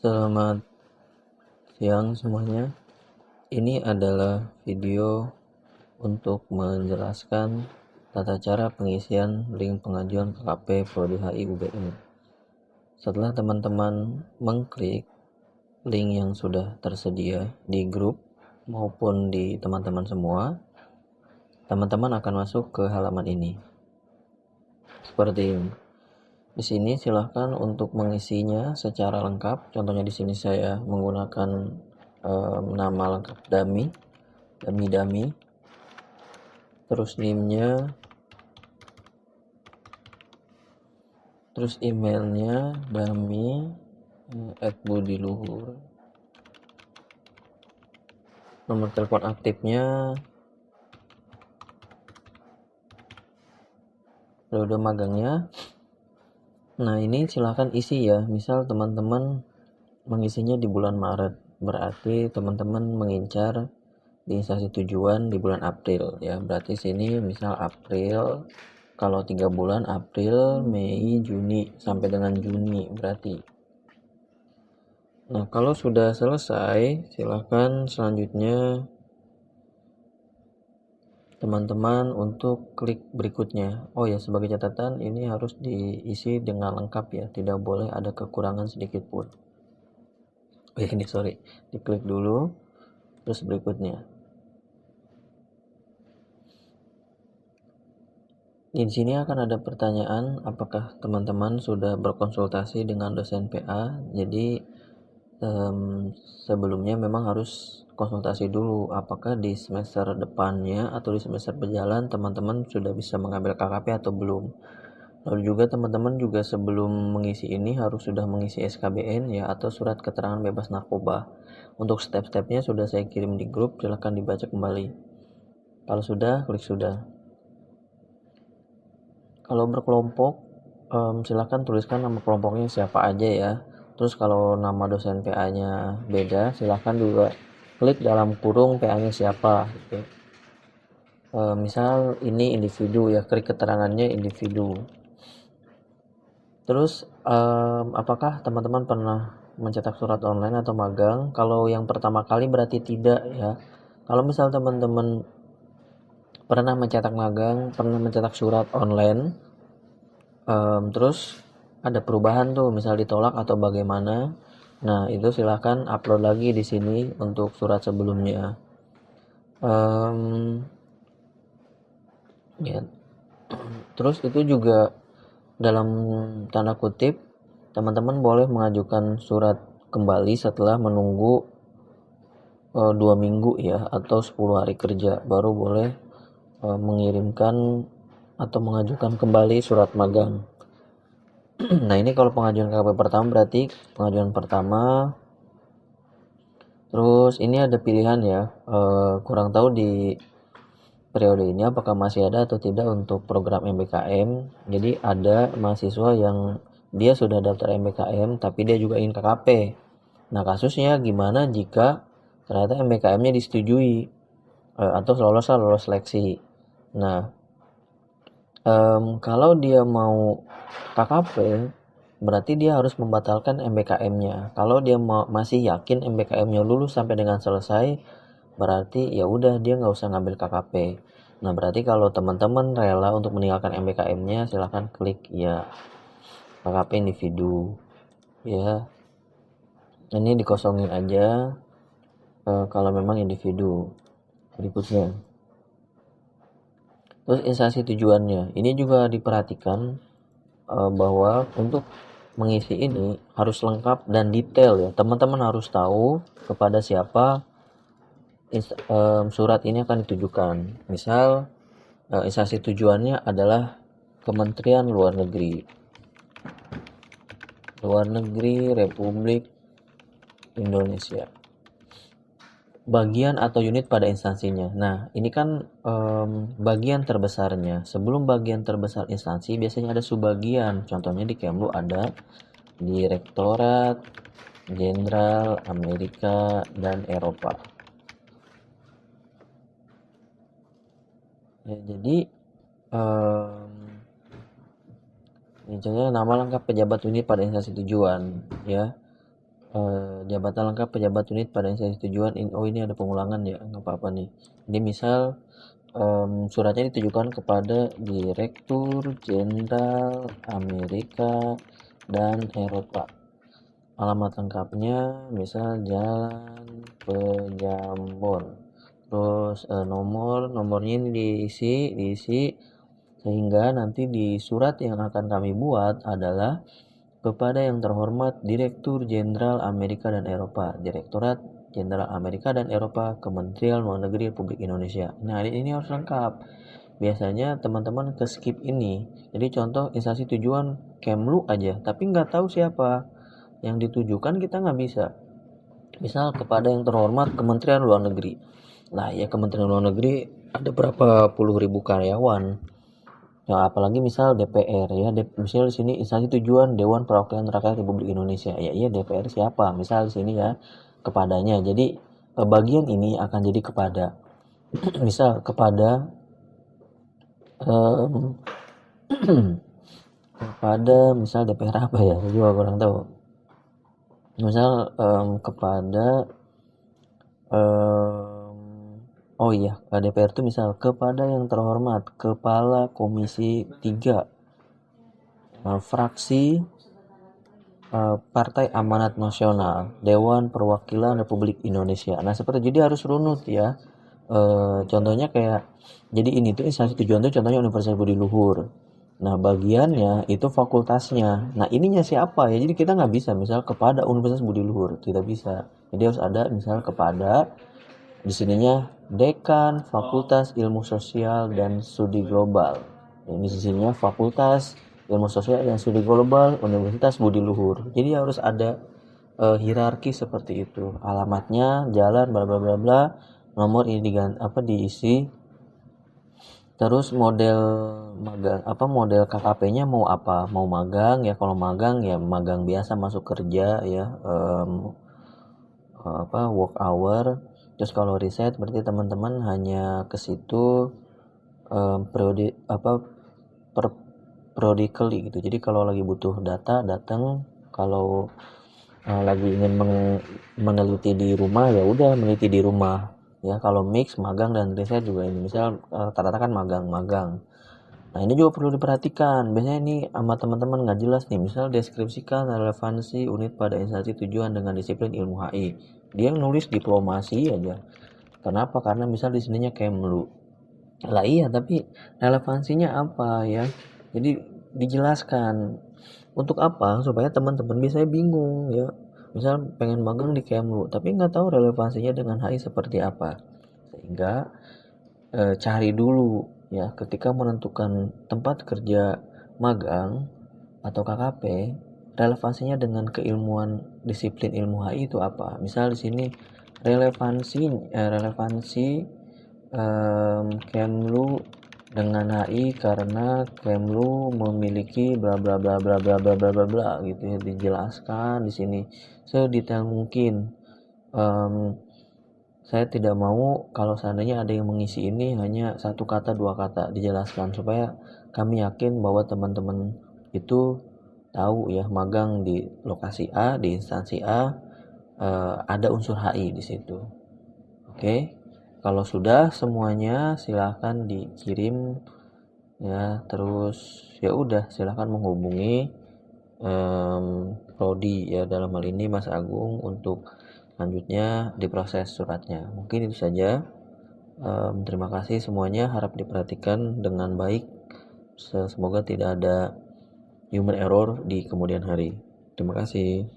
Selamat siang semuanya. Ini adalah video untuk menjelaskan tata cara pengisian link pengajuan KKP Prodi HI UGM. Setelah teman-teman mengklik link yang sudah tersedia di grup maupun di teman-teman semua, teman-teman akan masuk ke halaman ini. Seperti ini. Di sini silahkan untuk mengisinya secara lengkap. Contohnya di sini saya menggunakan nama lengkap dummy. Terus NIM-nya, terus emailnya dummy@budiluhur. Nomor telepon aktifnya, periode magangnya. Nah, ini silahkan isi ya. Misal teman-teman mengisinya di bulan Maret, berarti teman-teman mengincar di instansi tujuan di bulan April ya. Berarti sini misal April, kalau 3 bulan April, Mei, Juni sampai dengan Juni berarti. Nah, kalau sudah selesai, silahkan selanjutnya teman-teman untuk klik berikutnya. Oh ya, sebagai catatan ini harus diisi dengan lengkap ya, tidak boleh ada kekurangan sedikit pun. Diklik dulu, terus berikutnya. Di sini akan ada pertanyaan, apakah teman-teman sudah berkonsultasi dengan dosen PA? Jadi sebelumnya memang harus konsultasi dulu apakah di semester depannya atau di semester berjalan teman-teman sudah bisa mengambil KKP atau belum. Lalu juga teman-teman juga sebelum mengisi ini harus sudah mengisi SKBN ya, atau surat keterangan bebas narkoba. Untuk step-stepnya sudah saya kirim di grup, silahkan dibaca kembali. Kalau sudah, klik sudah. Kalau berkelompok, silahkan tuliskan nama kelompoknya siapa aja ya. Terus kalau nama dosen PA-nya beda, silahkan juga klik dalam kurung PA-nya siapa gitu. Misal ini individu ya, klik keterangannya individu. Terus apakah teman-teman pernah mencetak surat online atau magang? Kalau yang pertama kali berarti tidak ya. Kalau misal teman-teman pernah mencetak magang, pernah mencetak surat online, terus ada perubahan tuh, misal ditolak atau bagaimana. Nah, itu silahkan upload lagi di sini untuk surat sebelumnya. Ya. Terus itu juga dalam tanda kutip teman-teman boleh mengajukan surat kembali setelah menunggu 2 minggu ya, atau 10 hari kerja baru boleh mengirimkan atau mengajukan kembali surat magang. Nah, ini kalau pengajuan KKP pertama berarti pengajuan pertama. Terus ini ada pilihan ya, kurang tahu di periode ini apakah masih ada atau tidak untuk program MBKM. Jadi ada mahasiswa yang dia sudah daftar MBKM tapi dia juga ingin KKP. Nah, kasusnya gimana jika ternyata MBKM-nya disetujui atau lolos seleksi. Nah, kalau dia mau KKP berarti dia harus membatalkan MBKM-nya. Kalau dia masih yakin MBKM-nya lulus sampai dengan selesai, berarti ya udah dia nggak usah ngambil KKP. Nah, berarti kalau teman-teman rela untuk meninggalkan MBKM-nya, silahkan klik ya KKP individu ya. Ini dikosongin aja kalau memang individu. Berikutnya, terus instansi tujuannya ini juga diperhatikan bahwa untuk mengisi ini harus lengkap dan detail ya. Teman-teman harus tahu kepada siapa surat ini akan ditujukan. Misal instansi tujuannya adalah Kementerian Luar Negeri Republik Indonesia. Bagian atau unit pada instansinya. Nah, ini kan bagian terbesarnya. Sebelum bagian terbesar instansi biasanya ada subbagian. Contohnya di Kemlu ada Direktorat Jenderal Amerika dan Eropa. Ya, jadi misalnya nama lengkap pejabat unit pada instansi tujuan ya. jabatan lengkap pejabat unit pada instansi tujuan. Ini ada pengulangan ya, nggak apa-apa nih. Jadi misal suratnya ditujukan kepada Direktur Jenderal Amerika dan Eropa. Alamat lengkapnya misal Jalan Pejambon. Terus nomornya ini diisi sehingga nanti di surat yang akan kami buat adalah kepada yang terhormat Direktur Jenderal Amerika dan Eropa, Direktorat Jenderal Amerika dan Eropa, Kementerian Luar Negeri Republik Indonesia. Nah, ini harus lengkap. Biasanya teman-teman ke skip ini. Jadi contoh instansi tujuan Kemlu aja, tapi nggak tahu siapa yang ditujukan, kita nggak bisa. Misal kepada yang terhormat Kementerian Luar Negeri. Nah, ya Kementerian Luar Negeri ada berapa puluh ribu karyawan. Ya, apalagi misal DPR ya, misal di sini instansi tujuan Dewan Perwakilan Rakyat Republik Indonesia. Ya iya, DPR siapa? Misal di sini ya kepadanya. Jadi bagian ini akan jadi kepada. Misal kepada kepada misal DPR apa ya? Saya juga kurang tahu. Misal kepada oh iya, DPR itu misal kepada yang terhormat Kepala Komisi 3 fraksi Partai Amanat Nasional Dewan Perwakilan Republik Indonesia. Nah, seperti jadi harus runut ya. Contohnya kayak jadi ini tuh instansi tujuan tuh contohnya Universitas Budi Luhur. Nah, bagiannya itu fakultasnya. Nah, ininya siapa ya? Jadi kita nggak bisa misal kepada Universitas Budi Luhur, tidak bisa. Jadi harus ada misal kepada di sininya Dekan Fakultas Ilmu Sosial dan Studi Global. Ini di sininya Fakultas Ilmu Sosial dan Studi Global Universitas Budi Luhur. Jadi harus ada hierarki seperti itu. Alamatnya, jalan, bla bla bla bla, nomor ini diisi. Terus model magang model KKP-nya mau apa? Mau magang ya, kalau magang ya magang biasa masuk kerja ya, work hour. Terus kalau riset berarti teman-teman hanya ke situ periodically gitu. Jadi kalau lagi butuh data datang, kalau lagi ingin meneliti di rumah ya udah meneliti di rumah ya. Kalau mix magang dan riset juga ini misal rata-rata kan magang. Nah, ini juga perlu diperhatikan. Biasanya ini sama teman-teman nggak jelas nih. Misal deskripsikan relevansi unit pada instansi tujuan dengan disiplin ilmu HI. Dia nulis diplomasi aja. Kenapa? Karena misal di sininya Kemlu. Lah iya, tapi relevansinya apa ya? Jadi dijelaskan untuk apa supaya teman-teman bisa bingung ya. Misal pengen magang di Kemlu, tapi nggak tahu relevansinya dengan HI seperti apa. Sehingga cari dulu ya, ketika menentukan tempat kerja magang atau KKP, relevansinya dengan keilmuan disiplin ilmu HI itu apa. Misal di sini relevansi Kemlu dengan HI karena Kemlu memiliki bla bla bla bla bla bla bla bla bla gitu ya, dijelaskan di sini sedetail mungkin. Saya tidak mau kalau seandainya ada yang mengisi ini hanya 1 kata 2 kata, dijelaskan supaya kami yakin bahwa teman-teman itu tahu ya, magang di lokasi A, di instansi A, ada unsur HI di situ. Oke. Kalau sudah semuanya silahkan dikirim ya, terus ya udah silahkan menghubungi prodi ya, dalam hal ini Mas Agung, untuk selanjutnya diproses suratnya. Mungkin itu saja. Terima kasih semuanya, harap diperhatikan dengan baik. Semoga tidak ada human error di kemudian hari. Terima kasih.